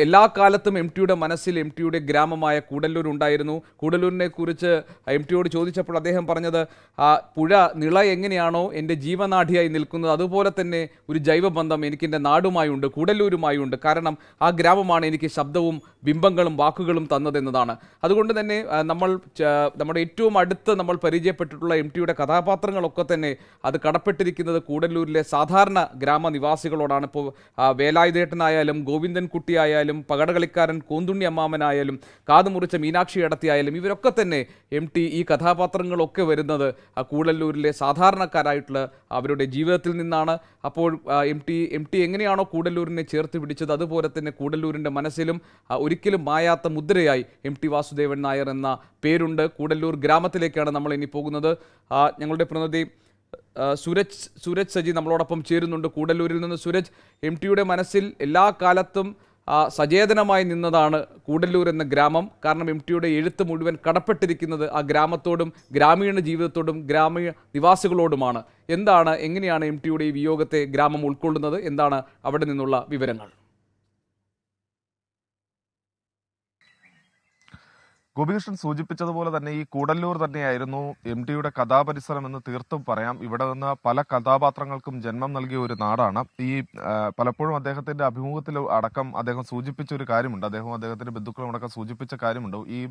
എല്ലാ കാലത്തും എം ടിയുടെ മനസ്സിൽ എം ടിയുടെ ഗ്രാമമായ കൂടല്ലൂർ ഉണ്ടായിരുന്നു. കൂടല്ലൂരിനെ കുറിച്ച് എം ടിയോട് ചോദിച്ചപ്പോൾ അദ്ദേഹം പറഞ്ഞത്, പുഴ നിള എങ്ങനെയാണോ എൻ്റെ ജീവനാഡിയായി നിൽക്കുന്നത്, അതുപോലെ തന്നെ ഒരു ജൈവബന്ധം എനിക്ക് എൻ്റെ നാടുമായുണ്ട്, കൂടല്ലൂരുമായുണ്ട്. കാരണം ആ ഗ്രാമമാണ് എനിക്ക് ശബ്ദവും ബിംബങ്ങളും വാക്കുകളും തന്നതെന്നതാണ്. അതുകൊണ്ട് തന്നെ നമ്മുടെ ഏറ്റവും അടുത്ത് നമ്മൾ പരിചയപ്പെട്ടിട്ടുള്ള എം ടിയുടെ കഥാപാത്രങ്ങളൊക്കെ തന്നെ അത് കടപ്പെട്ടിരിക്കുന്നത് കൂടല്ലൂരിലെ സാധാരണ ഗ്രാമനിവാസികളോടാണ്. ഇപ്പോൾ വേലായുധേട്ടനായാലും ഗോവിന്ദൻ കുട്ടിയായാലും പകടകളിക്കാരൻ കോന്തുണ്ണി അമ്മാമനായാലും കാതുമുറിച്ച മീനാക്ഷി അടത്തിയായാലും ഇവരൊക്കെ തന്നെ എം ടി ഈ കഥാപാത്രങ്ങളൊക്കെ വരുന്നത് കൂടല്ലൂരിലെ സാധാരണക്കാരായിട്ടുള്ള അവരുടെ ജീവിതത്തിൽ നിന്നാണ്. അപ്പോൾ എം ടി എങ്ങനെയാണോ കൂടല്ലൂരിനെ ചേർത്ത് പിടിച്ചത്, അതുപോലെ തന്നെ കൂടല്ലൂരിൻ്റെ മനസ്സിലും ഒരിക്കലും മായാത്ത മുദ്രയായി എം ടി വാസുദേവൻ നായർ എന്ന പേരുണ്ട്. കൂടല്ലൂർ ഗ്രാമത്തിലേക്കാണ് നമ്മൾ ഇനി പോകുന്നത്. ഞങ്ങളുടെ പ്രതിനിധി സൂരജ് സജി നമ്മളോടൊപ്പം ചേരുന്നുണ്ട് കൂടല്ലൂരിൽ നിന്ന്. സൂരജ്, എം ടിയുടെ മനസ്സിൽ എല്ലാ കാലത്തും സചേതനമായി നിന്നതാണ് കൂടല്ലൂർ എന്ന ഗ്രാമം. കാരണം എം ടിയുടെ എഴുത്ത് മുഴുവൻ കടപ്പെട്ടിരിക്കുന്നത് ആ ഗ്രാമത്തോടും ഗ്രാമീണ ജീവിതത്തോടും ഗ്രാമീണ നിവാസികളോടുമാണ്. എങ്ങനെയാണ് എം ടിയുടെ ഈ വിയോഗത്തെ ഗ്രാമം ഉൾക്കൊള്ളുന്നത്? എന്താണ് അവിടെ നിന്നുള്ള വിവരങ്ങൾ? ഗോപികൃഷ്ണൻ സൂചിപ്പിച്ചതുപോലെ തന്നെ ഈ കൂടല്ലൂർ തന്നെയായിരുന്നു എം ടിയുടെ കഥാപരിസരം എന്ന് തീർത്തും പറയാം. ഇവിടെ നിന്ന് പല കഥാപാത്രങ്ങൾക്കും ജന്മം നൽകിയ ഒരു നാടാണ്. പലപ്പോഴും അദ്ദേഹത്തിന്റെ അഭിമുഖത്തിൽ അടക്കം അദ്ദേഹം സൂചിപ്പിച്ച ഒരു കാര്യമുണ്ട്, അദ്ദേഹത്തിന്റെ ബന്ധുക്കളും അടക്കം സൂചിപ്പിച്ച കാര്യമുണ്ട്. ഈ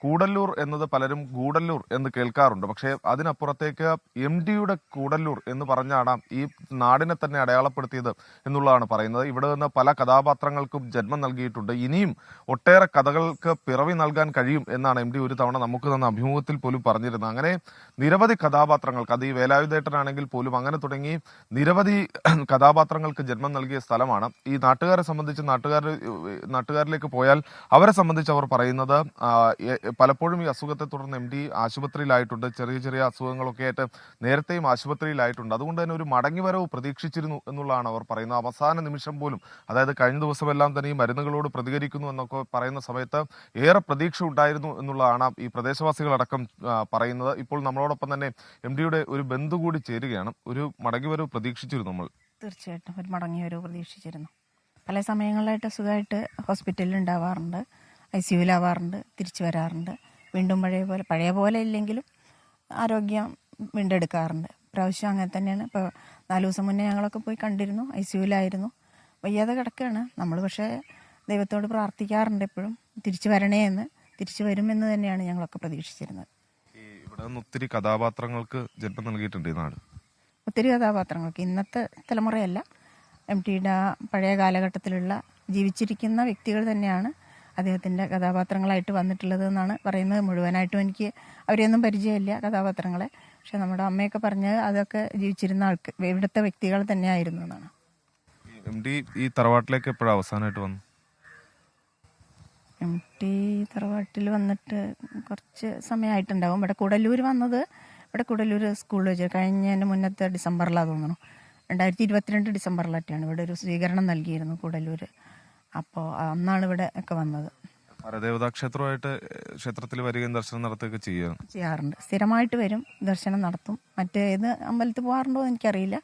കൂടല്ലൂർ എന്നത് പലരും ഗൂഡല്ലൂർ എന്ന് കേൾക്കാറുണ്ട്. പക്ഷേ അതിനപ്പുറത്തേക്ക് എം ടിയുടെ കൂടല്ലൂർ എന്ന് പറഞ്ഞാണ് ഈ നാടിനെ തന്നെ അടയാളപ്പെടുത്തിയത് എന്നുള്ളതാണ് പറയുന്നത്. ഇവിടെ നിന്ന് പല കഥാപാത്രങ്ങൾക്കും ജന്മം നൽകിയിട്ടുണ്ട്. ഇനിയും ഒട്ടേറെ കഥകൾക്ക് പിറവി നൽകാൻ കഴിയും എന്നാണ് എം ഡി ഒരു തവണ നമുക്ക് തന്ന അഭിമുഖത്തിൽ പോലും പറഞ്ഞിരുന്നത്. അങ്ങനെ നിരവധി കഥാപാത്രങ്ങൾക്ക്, അത് ഈ വേലായുധേട്ടനാണെങ്കിൽ പോലും അങ്ങനെ തുടങ്ങി നിരവധി കഥാപാത്രങ്ങൾക്ക് ജന്മം നൽകിയ സ്ഥലമാണ്. ഈ നാട്ടുകാരെ സംബന്ധിച്ച് നാട്ടുകാരിലേക്ക് പോയാൽ അവരെ സംബന്ധിച്ച് അവർ പറയുന്നത് പലപ്പോഴും ഈ അസുഖത്തെ തുടർന്ന് എം ഡി ആശുപത്രിയിലായിട്ടുണ്ട്. ചെറിയ ചെറിയ അസുഖങ്ങളൊക്കെ ആയിട്ട് നേരത്തെയും ആശുപത്രിയിലായിട്ടുണ്ട്. അതുകൊണ്ട് തന്നെ ഒരു മടങ്ങിവരവ് പ്രതീക്ഷിച്ചിരുന്നു എന്നുള്ളതാണ് അവർ പറയുന്നത്. അവസാന നിമിഷം പോലും, അതായത് കഴിഞ്ഞ ദിവസമെല്ലാം തന്നെ ഈ മരുന്നുകളോട് പ്രതികരിക്കുന്നു എന്നൊക്കെ പറയുന്ന സമയത്ത് ഏറെ പ്രതീക്ഷ ഉണ്ടായിരുന്നു എന്നുള്ളതാണ് ഈ പ്രദേശവാസികളടക്കം പറയുന്നത്. ഇപ്പോൾ നമ്മളോടൊപ്പം തന്നെ എം ഡിയുടെ ഒരു ബന്ധു കൂടി ചേരുകയാണ്. ഒരു മടങ്ങിവരവ് പ്രതീക്ഷിച്ചിരുന്നു നമ്മൾ? തീർച്ചയായിട്ടും ഒരു മടങ്ങിവരവ് പ്രതീക്ഷിച്ചിരുന്നു. പല സമയങ്ങളിലായിട്ട് അസുഖമായിട്ട് ഹോസ്പിറ്റലിൽ ഉണ്ടാവാറുണ്ട്, ICUവിലാവാറുണ്ട്, തിരിച്ചു വരാറുണ്ട്. വീണ്ടും പഴയ പോലെ ഇല്ലെങ്കിലും ആരോഗ്യം വീണ്ടെടുക്കാറുണ്ട്. പ്രാവശ്യം അങ്ങനെ തന്നെയാണ്. ഇപ്പോൾ 4 ദിവസം മുന്നേ ഞങ്ങളൊക്കെ പോയി കണ്ടിരുന്നു. ICUവിലായിരുന്നു, വയ്യാതെ കിടക്കുകയാണ്. നമ്മൾ പക്ഷേ ദൈവത്തോട് പ്രാർത്ഥിക്കാറുണ്ട് എപ്പോഴും തിരിച്ചു വരണേ എന്ന്. തിരിച്ചു വരുമെന്ന് തന്നെയാണ് ഞങ്ങളൊക്കെ പ്രതീക്ഷിച്ചിരുന്നത്. ഇവിടെ ഒത്തിരി കഥാപാത്രങ്ങൾക്ക് ജന്മം നൽകിയിട്ടുണ്ട് ഈ നാട്. ഒത്തിരി കഥാപാത്രങ്ങൾക്ക്, ഇന്നത്തെ തലമുറയല്ല, എം ടിയുടെ പഴയ കാലഘട്ടത്തിലുള്ള ജീവിച്ചിരിക്കുന്ന വ്യക്തികൾ തന്നെയാണ് അദ്ദേഹത്തിൻ്റെ കഥാപാത്രങ്ങളായിട്ട് വന്നിട്ടുള്ളത് എന്നാണ് പറയുന്നത്. മുഴുവനായിട്ടും എനിക്ക് അവരെയൊന്നും പരിചയമില്ല കഥാപാത്രങ്ങളെ. പക്ഷെ നമ്മുടെ അമ്മയൊക്കെ പറഞ്ഞത് അതൊക്കെ ജീവിച്ചിരുന്ന ഇവിടുത്തെ വ്യക്തികൾ തന്നെയായിരുന്നു എന്നാണ്. എം ഡി ഈ തറവാട്ടിലേക്ക് എപ്പോഴാണ് അവസാനമായിട്ട് വന്നു? എം ടി തറവാട്ടിൽ വന്നിട്ട് കുറച്ച് സമയമായിട്ടുണ്ടാവും. ഇവിടെ കൂടല്ലൂർ വന്നത്, ഇവിടെ കൂടല്ലൂർ സ്കൂളിൽ വെച്ച് കഴിഞ്ഞതിന് മുന്നത്തെ ഡിസംബറിലാണ് തോന്നുന്നു, 2022 ഡിസംബറിലൊക്കെയാണ് ഇവിടെ ഒരു സ്വീകരണം നൽകിയിരുന്നു കൂടല്ലൂർ. അപ്പോൾ അന്നാണ് ഇവിടെ ഒക്കെ വന്നത്. പരദേവതാ ക്ഷേത്രത്തിൽ വരികയും ദർശനം നടത്തുകയൊക്കെ ചെയ്യാറുണ്ട്. സ്ഥിരമായിട്ട് വരും, ദർശനം നടത്തും. മറ്റേത് അമ്പലത്തിൽ പോകാറുണ്ടോ എന്ന് എനിക്കറിയില്ല.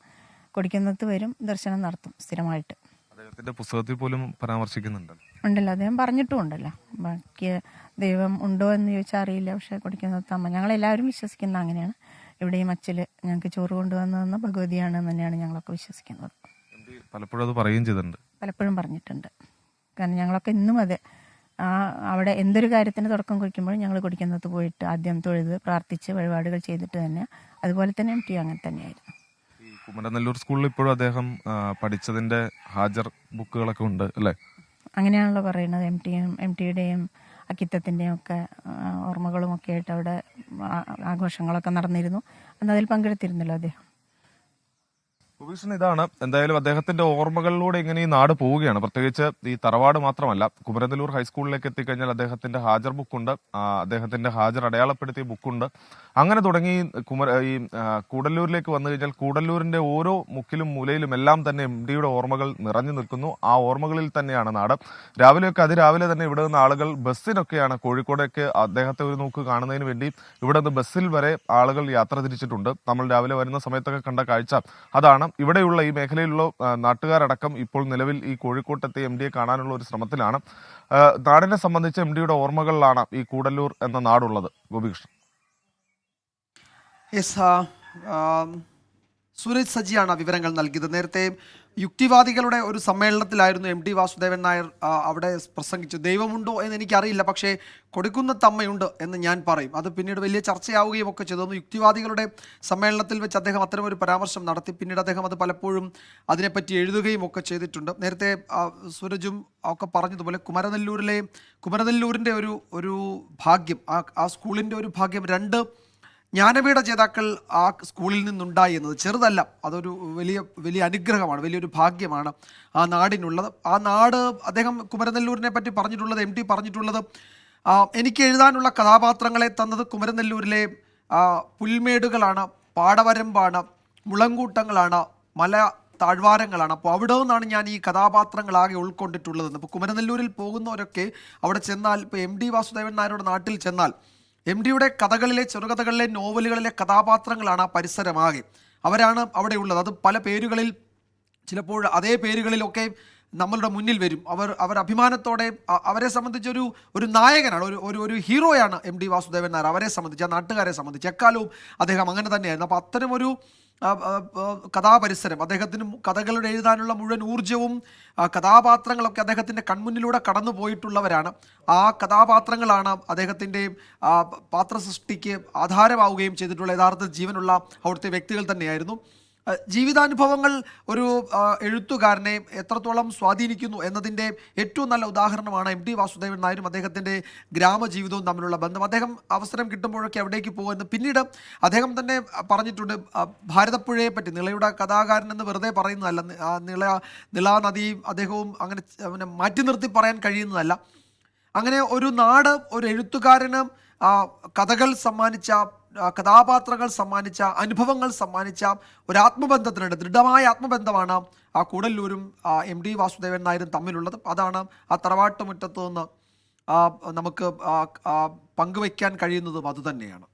കൊടിക്കുന്നത്ത് വരും, ദർശനം നടത്തും സ്ഥിരമായിട്ട്. അദ്ദേഹത്തിന്റെ പുസ്തകത്തിൽ പോലും ഉണ്ടല്ലോ, അദ്ദേഹം പറഞ്ഞിട്ടും ഉണ്ടല്ലോ. ബാക്കി ദൈവം ഉണ്ടോ എന്ന് ചോദിച്ചാൽ അറിയില്ല. പക്ഷെ കൊടിക്കുന്നത്ത് അമ്മ, ഞങ്ങളെല്ലാവരും വിശ്വസിക്കുന്ന അങ്ങനെയാണ്. ഇവിടെയും അച്ഛൽ ഞങ്ങൾക്ക് ചോറ് കൊണ്ടുവന്നതെന്ന് ഭഗവതിയാണ് തന്നെയാണ് ഞങ്ങളൊക്കെ വിശ്വസിക്കുന്നത്. പലപ്പോഴും അത് പറയുകയും ചെയ്തിട്ടുണ്ട്. പലപ്പോഴും പറഞ്ഞിട്ടുണ്ട്. കാരണം ഞങ്ങളൊക്കെ ഇന്നും അതെ, അവിടെ എന്തൊരു കാര്യത്തിന് തുടക്കം കുറിക്കുമ്പോഴും ഞങ്ങൾ കൊടിക്കുന്നത്ത് പോയിട്ട് ആദ്യം തൊഴുത് പ്രാർത്ഥിച്ച് വഴിപാടുകൾ ചെയ്തിട്ട് തന്നെ, അതുപോലെ തന്നെ എം ടി അങ്ങനെ തന്നെയായിരുന്നു. കുമരനെല്ലൂർ സ്കൂളിൽ ഇപ്പോഴും അദ്ദേഹം പഠിച്ചതിന്റെ ഹാജർ ബുക്കുകളൊക്കെ ഉണ്ട് അല്ലേ? അങ്ങനെയാണല്ലോ പറയുന്നത്. എം ടിയുടെയും അക്കിത്തത്തിൻ്റെയും ഒക്കെ ഓർമ്മകളും ഒക്കെ ആയിട്ട് അവിടെ ആഘോഷങ്ങളൊക്കെ നടന്നിരുന്നു. അന്ന് അതിൽ പങ്കെടുത്തിരുന്നല്ലോ അദ്ദേഹം. ഇതാണ് എന്തായാലും അദ്ദേഹത്തിന്റെ ഓർമ്മകളിലൂടെ ഇങ്ങനെ ഈ നാട് പോവുകയാണ്. പ്രത്യേകിച്ച് ഈ തറവാട് മാത്രമല്ല, കുമരനെല്ലൂർ ഹൈസ്കൂളിലേക്ക് എത്തിക്കഴിഞ്ഞാൽ അദ്ദേഹത്തിന്റെ ഹാജർ ബുക്കുണ്ട്, അദ്ദേഹത്തിന്റെ ഹാജർ അടയാളപ്പെടുത്തിയ ബുക്കുണ്ട്. അങ്ങനെ തുടങ്ങി കൂടല്ലൂരിലേക്ക് വന്നു കഴിഞ്ഞാൽ കൂടല്ലൂരിന്റെ ഓരോ മുക്കിലും മൂലയിലും എല്ലാം തന്നെ എം ഡിയുടെ ഓർമ്മകൾ നിറഞ്ഞു നിൽക്കുന്നു. ആ ഓർമ്മകളിൽ തന്നെയാണ് നാട്. അതിരാവിലെ തന്നെ ഇവിടെ നിന്ന് ആളുകൾ ബസ്സിനൊക്കെയാണ്, കോഴിക്കോടേക്ക് അദ്ദേഹത്തെ ഒരു നോക്ക് കാണുന്നതിന് വേണ്ടി ഇവിടെ നിന്ന് ബസ്സിൽ വരെ ആളുകൾ യാത്ര തിരിച്ചിട്ടുണ്ട്. നമ്മൾ രാവിലെ വരുന്ന സമയത്തൊക്കെ കണ്ട കാഴ്ച അതാണ്. ഇവിടെയുള്ള ഈ മേഖലയിലുള്ള നാട്ടുകാരടക്കം ഇപ്പോൾ നിലവിൽ ഈ കോഴിക്കോട്ടെത്തി MD കാണാനുള്ള ഒരു ശ്രമത്തിലാണ്. നാടിനെ സംബന്ധിച്ച് MD ഓർമ്മകളിലാണ് ഈ കൂടല്ലൂർ എന്ന നാടുള്ളത്. ഗോപികൃഷ്ണൻ. സൂരജ് സജിയാണ് വിവരങ്ങൾ നൽകിയത്. നേരത്തെ യുക്തിവാദികളുടെ ഒരു സമ്മേളനത്തിലായിരുന്നു MD വാസുദേവൻ നായർ അവിടെ പ്രസംഗിച്ചു. ദൈവമുണ്ടോ എന്ന് എനിക്കറിയില്ല, പക്ഷേ കൊടുക്കുന്നത്തമ്മയുണ്ട് എന്ന് ഞാൻ പറയും. അത് പിന്നീട് വലിയ ചർച്ചയാവുകയും ഒക്കെ ചെയ്തു. യുക്തിവാദികളുടെ സമ്മേളനത്തിൽ വെച്ച് അദ്ദേഹം അത്തരമൊരു പരാമർശം നടത്തി. പിന്നീട് അദ്ദേഹം അത് പലപ്പോഴും അതിനെപ്പറ്റി എഴുതുകയും ഒക്കെ ചെയ്തിട്ടുണ്ട്. നേരത്തെ സൂരജും ഒക്കെ പറഞ്ഞതുപോലെ കുമരനെല്ലൂരിൻ്റെ ഒരു ഭാഗ്യം, ആ സ്കൂളിൻ്റെ ഒരു ഭാഗ്യം, 2 ജ്ഞാനപീഠ ജേതാക്കൾ ആ സ്കൂളിൽ നിന്നുണ്ടായി എന്നത് ചെറുതല്ല. അതൊരു വലിയ അനുഗ്രഹമാണ്, വലിയൊരു ഭാഗ്യമാണ് ആ നാടിനുള്ളത്. ആ നാട്, അദ്ദേഹം കുമരനെല്ലൂരിനെ പറ്റി പറഞ്ഞിട്ടുള്ളത്, MD പറഞ്ഞിട്ടുള്ളത്, എനിക്ക് എഴുതാനുള്ള കഥാപാത്രങ്ങളെ തന്നത് കുമരനെല്ലൂരിലെ പുൽമേടുകളാണ്, പാടവരമ്പാണ്, മുളങ്കൂട്ടങ്ങളാണ്, മല താഴ്വാരങ്ങളാണ്. അപ്പോൾ അവിടെ നിന്നാണ് ഞാൻ ഈ കഥാപാത്രങ്ങളാകെ ഉൾക്കൊണ്ടിട്ടുള്ളതെന്ന്. ഇപ്പോൾ കുമരനെല്ലൂരിൽ പോകുന്നവരൊക്കെ അവിടെ ചെന്നാൽ, ഇപ്പോൾ MD വാസുദേവൻ നായരുടെ നാട്ടിൽ ചെന്നാൽ MD കഥകളിലെ, ചെറുകഥകളിലെ, നോവലുകളിലെ കഥാപാത്രങ്ങളാണ് ആ പരിസരമാകെ. അവരാണ് അവിടെ ഉള്ളത്. അത് പല പേരുകളിൽ, ചിലപ്പോൾ അതേ പേരുകളിലൊക്കെ നമ്മളുടെ മുന്നിൽ വരും. അവർ അഭിമാനത്തോടെ, അവരെ സംബന്ധിച്ചൊരു നായകനാണ്, ഒരു ഹീറോയാണ് MD വാസുദേവൻ നായർ. അവരെ സംബന്ധിച്ച്, ആ നാട്ടുകാരെ സംബന്ധിച്ച് എക്കാലവും അദ്ദേഹം അങ്ങനെ തന്നെയായിരുന്നു. അപ്പോൾ അത്തരമൊരു കഥാപരിസരം, അദ്ദേഹത്തിന് കഥകളുടെ എഴുതാനുള്ള മുഴുവൻ ഊർജ്ജവും കഥാപാത്രങ്ങളൊക്കെ അദ്ദേഹത്തിൻ്റെ കൺമുന്നിലൂടെ കടന്നു പോയിട്ടുള്ളവരാണ്. ആ കഥാപാത്രങ്ങളാണ് അദ്ദേഹത്തിൻ്റെ പാത്രസൃഷ്ടിക്ക് ആധാരമാവുകയും ചെയ്തിട്ടുള്ള യഥാർത്ഥ ജീവനുള്ള അവിടുത്തെ വ്യക്തികൾ തന്നെയായിരുന്നു. ജീവിതാനുഭവങ്ങൾ ഒരു എഴുത്തുകാരനെ എത്രത്തോളം സ്വാധീനിക്കുന്നു എന്നതിൻ്റെ ഏറ്റവും നല്ല ഉദാഹരണമാണ് MD വാസുദേവൻ നായരും അദ്ദേഹത്തിൻ്റെ ഗ്രാമജീവിതവും തമ്മിലുള്ള ബന്ധം. അദ്ദേഹം അവസരം കിട്ടുമ്പോഴൊക്കെ അവിടേക്ക് പോകുമെന്ന് പിന്നീട് അദ്ദേഹം തന്നെ പറഞ്ഞിട്ടുണ്ട്. ഭാരതപ്പുഴയെ പറ്റി, നിളയുടെ കഥാകാരൻ എന്ന് വെറുതെ പറയുന്നതല്ല, നിള നദിയും അദ്ദേഹവും അങ്ങനെ മാറ്റി നിർത്തി പറയാൻ കഴിയുന്നതല്ല. അങ്ങനെ ഒരു നാട്, ഒരു എഴുത്തുകാരന് കഥകൾ സമ്മാനിച്ച, കഥാപാത്രങ്ങൾ സമ്മാനിച്ച, അനുഭവങ്ങൾ സമ്മാനിച്ച ഒരു ആത്മബന്ധത്തിനുണ്ട്. ദൃഢമായ ആത്മബന്ധമാണ് ആ കൂടല്ലൂരും MD വാസുദേവൻ നായരും തമ്മിലുള്ളത്. അതാണ് ആ തറവാട്ടുമുറ്റത്ത് നിന്ന് നമുക്ക് പങ്കുവയ്ക്കാൻ കഴിയുന്നതും അതുതന്നെയാണ്.